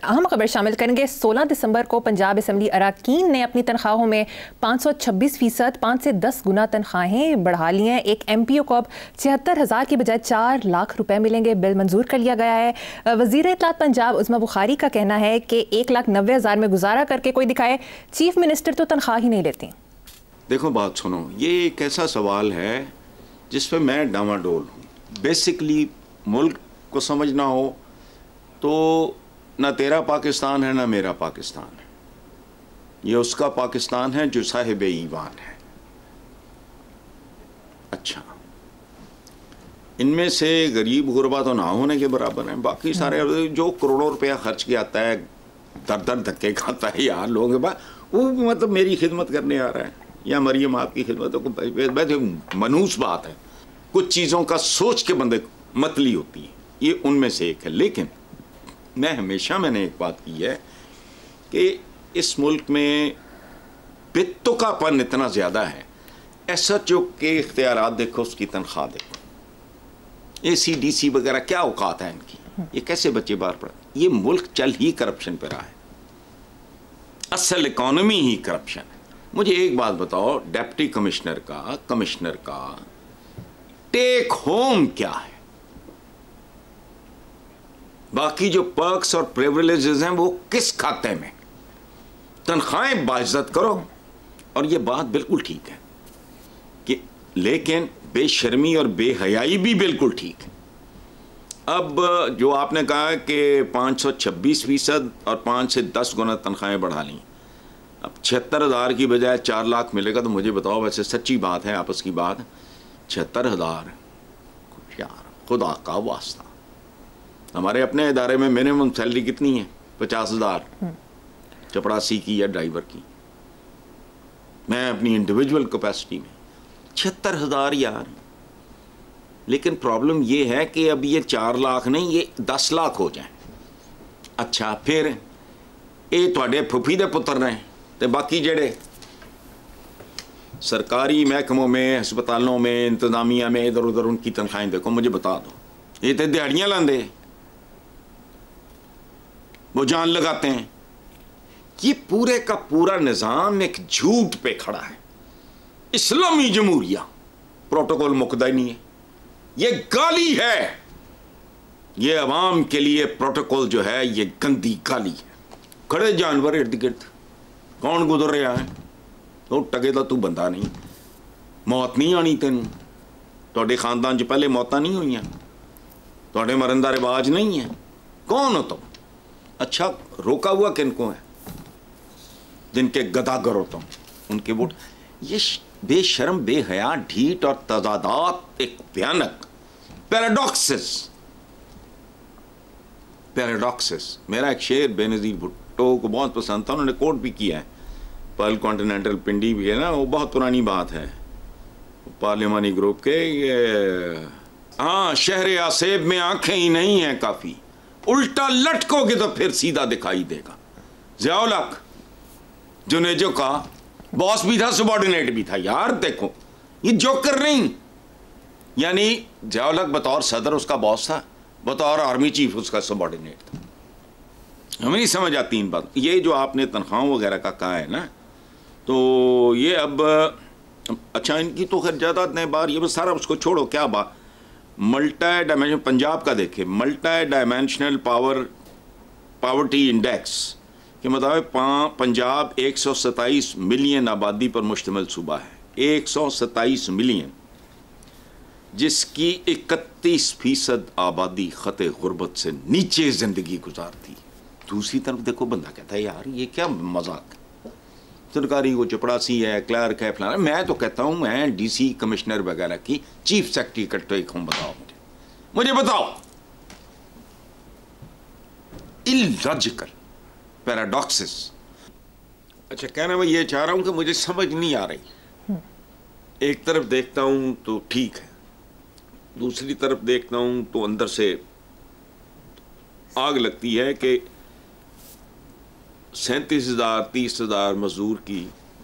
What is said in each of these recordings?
अहम खबर शामिल करेंगे। 16 दिसंबर को पंजाब असम्बली अरकान ने अपनी तनख्वाहों में 526%, 5 से 10 गुना तनख्वाहें बढ़ा ली हैं। एक MPO को अब 76,000 की बजाय 4 लाख रुपए मिलेंगे। बिल मंजूर कर लिया गया है। वज़ीर इत्तलात पंजाब उस्मा बुखारी का कहना है कि 1,90,000 में गुजारा करके कोई दिखाए। चीफ मिनिस्टर तो तनख्वाह ही नहीं लेती। देखो बात सुनो, ये एक ऐसा सवाल है जिस पर मैं डामाडोल हूँ। बेसिकली मुल्क को समझना हो तो ना तेरा पाकिस्तान है ना मेरा पाकिस्तान है, ये उसका पाकिस्तान है जो साहिब ईवान है। अच्छा, इनमें से गरीब गुरबा तो ना होने के बराबर हैं। बाकी सारे जो करोड़ों रुपया खर्च के आता है, दर दर धक्के खाता है यार लोगों के पास, वो मतलब मेरी खिदमत करने आ रहा है या मरियम आपकी खिदमत है, मनूस बात है। कुछ चीज़ों का सोच के बंदे मतली होती है, ये उनमें से एक है। लेकिन मैंने एक बात की है कि इस मुल्क में बेतुकापन इतना ज़्यादा है। SHO के इख्तियारात देखो, उसकी तनख्वाह देखो, ACDC वगैरह क्या औकात है इनकी, ये कैसे बच्चे बाहर पड़े। ये मुल्क चल ही करप्शन पे रहा है, असल इकॉनमी ही करप्शन है। मुझे एक बात बताओ, डिप्टी कमिश्नर का टेक होम क्या है? बाकी जो पर्क्स और प्रिविलेजेस हैं वो किस खाते में? तनख्वाहें बाइज्जत करो, और ये बात बिल्कुल ठीक है कि, लेकिन बेशर्मी और बेहयाई भी बिल्कुल ठीक है। अब जो आपने कहा कि 526% और 5 से 10 गुना तनख्वाहें बढ़ा ली, अब 76,000 की बजाय 4 लाख मिलेगा, तो मुझे बताओ, वैसे सच्ची बात है, आपस की बात, 76,000 यार, खुदा का वास्ता। हमारे अपने इदारे में मिनिमम सैलरी कितनी है? 50,000 चपरासी की या ड्राइवर की। मैं अपनी इंडिविजुअल कैपेसिटी में 76,000 यार। लेकिन प्रॉब्लम ये है कि अब ये 4 लाख नहीं, ये 10 लाख हो जाए। अच्छा, फिर ये थोड़े फुफी दे पुत्र ने, तो बाकी जेड़े सरकारी महकमों में, हस्पतालों में, इंतजामिया में, इधर उधर उनकी तनख्वाहें देखो, मुझे बता दो। ये तो दिहाड़ियाँ लांदे, वो जान लगाते हैं। ये पूरे का पूरा निज़ाम एक झूठ पे खड़ा है। इस्लामी जमहूरिया प्रोटोकॉल मुकदा ही नहीं है, ये गाली है। ये अवाम के लिए प्रोटोकॉल जो है ये गंदी गाली है। खड़े जानवर इर्द गिर्द, कौन गुजर रहा है? तो टगे तो तू बंदा नहीं, मौत नहीं आनी तेन, थोड़े खानदान च पहले मौतां नहीं हुई, थोड़े मरन दा रिवाज नहीं है, कौन हो तुम? अच्छा, रोका हुआ किन को है? जिनके गदागर हो तुम, उनके वोट। ये बेशर्म, बेहया, ढीठ और तजादात, एक भयानक पैराडॉक्सेस। मेरा एक शेर बेनज़ीर भुट्टो को बहुत पसंद था, उन्होंने कोट भी किया है। पर्ल कॉन्टिनेंटल पिंडी भी है ना, वो बहुत पुरानी बात है, पार्लियामानी ग्रुप के। हाँ, शहर आसेब में आंखें ही नहीं हैं काफ़ी, उल्टा लटकोगे तो फिर सीधा दिखाई देगा। ज़ियाउल हक जुनेजो का बॉस भी था, सबॉर्डिनेट भी था। यार देखो, ये जोकर नहीं, यानी ज़ियाउल हक बतौर सदर उसका बॉस था, बतौर आर्मी चीफ उसका सबॉर्डिनेट था। हमें नहीं समझ आती इन बात। ये जो आपने तनख्वाहों वगैरह का कहा है ना, तो ये अब अच्छा, इनकी तो खैर ज़्यादा नहीं बार, ये बस सारा उसको छोड़ो। क्या बात, मल्टी डायमेंशनल पंजाब का देखें, मल्टी डायमेंशनल पावर्टी इंडेक्स के मुताबिक पंजाब 127 मिलियन आबादी पर मुश्तमिल सूबा है। 127 मिलियन, जिसकी 31% आबादी खते गुर्बत से नीचे ज़िंदगी गुजारती। दूसरी तरफ देखो, बंदा कहता है यार ये क्या मजाक, सरकारी वो चपड़ासी है, क्लर्क है, फलाना। मैं तो कहता हूँ मैं DC कमिश्नर वगैरह की चीफ सेक्रेटरी का टेक होम बताओ मुझे बताओ। Illogical paradoxes. अच्छा, कहना मैं ये चाह रहा हूँ कि मुझे समझ नहीं आ रही। एक तरफ देखता हूँ तो ठीक है, दूसरी तरफ देखता हूँ तो अंदर से आग लगती है कि 37,000 30,000 मजदूर की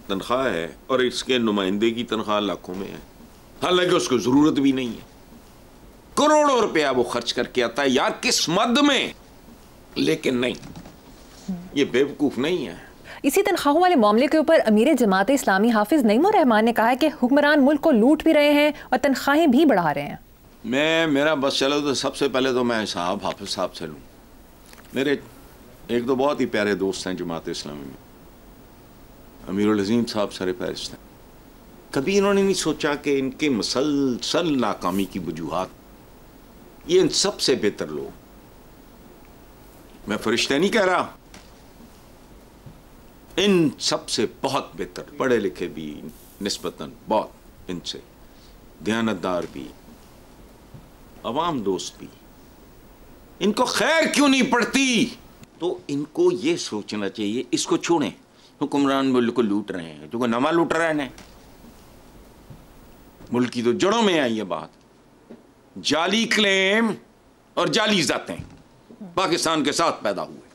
तनख्वाह है और इसके नुमाइंदे की तनख्वाह लाखों में है, हालांकि उसको ज़रूरत भी नहीं है। करोड़ों रुपया वो खर्च करके आता है यार, किस मद में। लेकिन नहीं, ये बेवकूफ़ नहीं है। इसी तनख्वाहों वाले मामले के ऊपर अमीर जमात इस्लामी हाफिज नईमुर रहमान ने कहा है कि हुक्मरान मुल्क को लूट भी रहे हैं और तनख्वाहें भी बढ़ा रहे हैं। मेरा बस चलो तो सबसे पहले तो मैं साहब हाफिज साहब से लूँ। मेरे एक तो बहुत ही प्यारे दोस्त हैं जमात इस्लामी में, अमीरुल अज़ीम साहब सर फहरिस्त हैं। कभी इन्होंने नहीं सोचा कि इनके मसलसल नाकामी की वजूहात, ये इन सबसे बेहतर लोग, मैं फरिश्ते नहीं कह रहा, इन सबसे बहुत बेहतर, पढ़े लिखे भी निस्बतन बहुत, इनसे दयानतदार भी, अवाम दोस्त भी, इनको खैर क्यों नहीं पड़ती? तो इनको ये सोचना चाहिए इसको छोड़ें, हुक्मरान मुल्क को लूट रहे हैं, जो नमा लूट रहे हैं, मुल्क की तो जड़ों में आई ये बात। जाली क्लेम और जाली जातें पाकिस्तान के साथ पैदा हुए।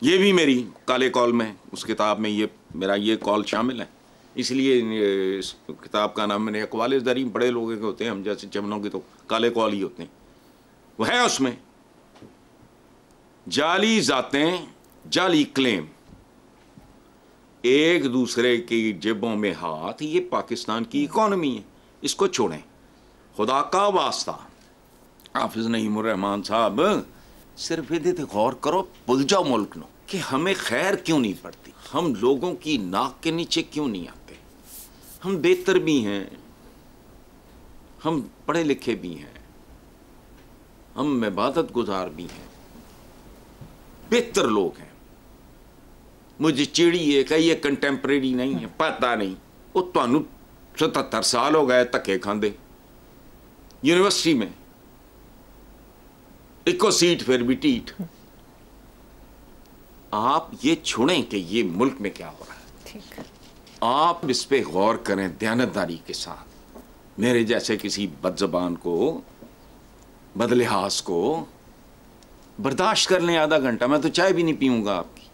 ये भी मेरी काले कॉल में, उस किताब में ये मेरा ये कॉल शामिल है। इसलिए इस किताब का नाम मैंने अक़वाल दरीम, बड़े लोगों के होते हैं, हम जैसे चमनों के तो काले कॉल ही होते हैं, वो है उसमें जाली जातें, जाली क्लेम, एक दूसरे की जेबों में हाथ, ये पाकिस्तान की इकॉनमी है, इसको छोड़ें। खुदा का वास्ता हाफिज नईमुर रहमान साहब, सिर्फ ये गौर करो, भूल जाओ मुल्क नो कि हमें खैर क्यों नहीं पड़ती, हम लोगों की नाक के नीचे क्यों नहीं आते। हम बेहतर भी हैं, हम पढ़े लिखे भी हैं, हम इबादत गुजार भी हैं, बेहतर लोग हैं। मुझे चिड़ी है कि ये कंटेम्परेरी नहीं है, पता नहीं। वो तुहानू 77 साल हो गए धक्के खांदे यूनिवर्सिटी में, इको सीट फिर भी टीट। आप ये छोड़ें कि ये मुल्क में क्या हो रहा है, ठीक है। आप इस पे गौर करें दयानतदारी के साथ। मेरे जैसे किसी बदज़बान को, बदलिहाज को बर्दाश्त कर लें आधा घंटा, मैं तो चाय भी नहीं पीऊंगा आपकी,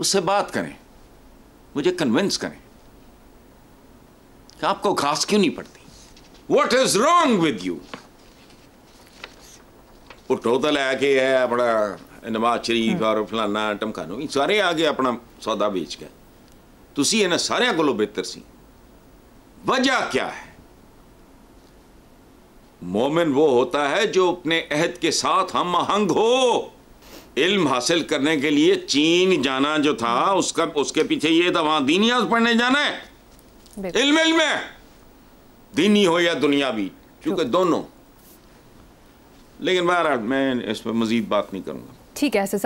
उससे बात करें, मुझे कन्विंस करें कि आपको घास क्यों नहीं पड़ती, what is wrong with you. उठो तो लैके है अपना नवाज शरीफ और फलाना टमकानो, सारे आगे अपना सौदा बेच गए, तुसी इन्हां सारियां कोलों बेहतर सी। वजह क्या है? मोमिन वो होता है जो अपने अहद के साथ हम आहंग हो। इल्म हासिल करने के लिए चीन जाना जो था, उसके पीछे ये था वहां दीनियात पढ़ने जाना है। इल्म है, दीनी हो या दुनियावी, क्योंकि दोनों। लेकिन बहरहाल मैं इस पर मजीद बात नहीं करूंगा। ठीक है साहब।